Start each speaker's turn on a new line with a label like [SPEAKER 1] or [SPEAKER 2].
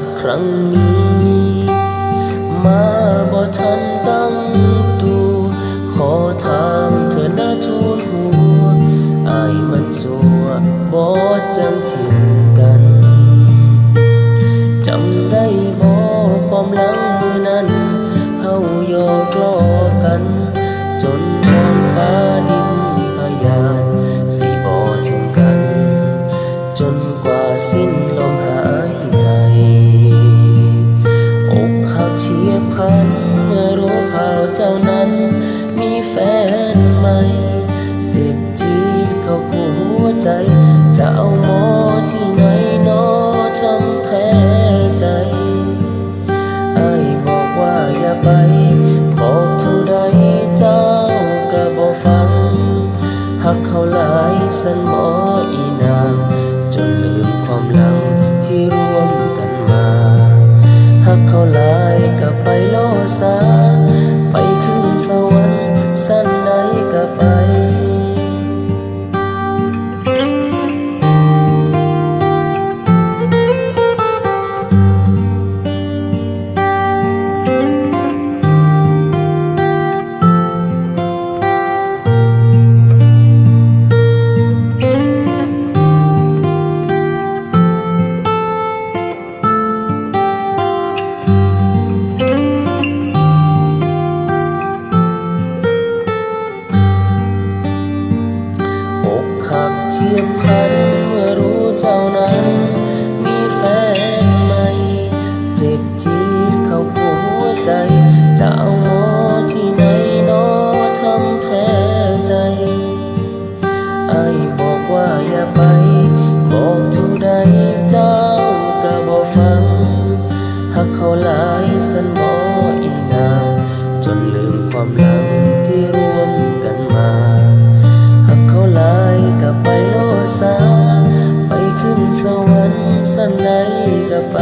[SPEAKER 1] กครั้งนี้มาบ่ทันตั้งตัวขอถามเธอนะทูลหัวอายมันสัวบ่จังทิ้งกันจำได้บ่ความหลังมือนั้นเฮาหยอกล้อกันจนมองฟ้าดินพยานสิบ่ถึงกันจนกว่าสิ้นลมหายใจอกหักเฉียบพลันเมื่อรู้ข่าวเจ้านั้นมีแฟนใหม่เจ็บจี๊ดเข้าหัวใจจะเอาหมอที่ไหนนอทำแพ้ใจอ้ายบอกว่าอย่าไปบอกเท่าใดเจ้าก็บ่ฟังหักเขาหลายสันหมออีนางจนลืมความหลังที่ร่วมกันมาหักเขาหลายก็ไปโลซาไปขึ้นสวรรค์สั้นไหนก็ไปเฉียบพลันเมื่อรู้เจ้านั้นมีแฟนใหม่เจ็บจี๊ดเข้าหัวใจจะเอาหมอที่ไหนนอทำแพ้ใจอ้ายบอกว่าอย่าไปบอกเท่าใดเจ้าก็บ่ฟังหักเขาหลายสันหมออีนางจนลืมความหลังที่ร่วมกันมาหักเขาหลายก็ไปโลซาไปขึ้นสวรรค์สันไหนก็ไป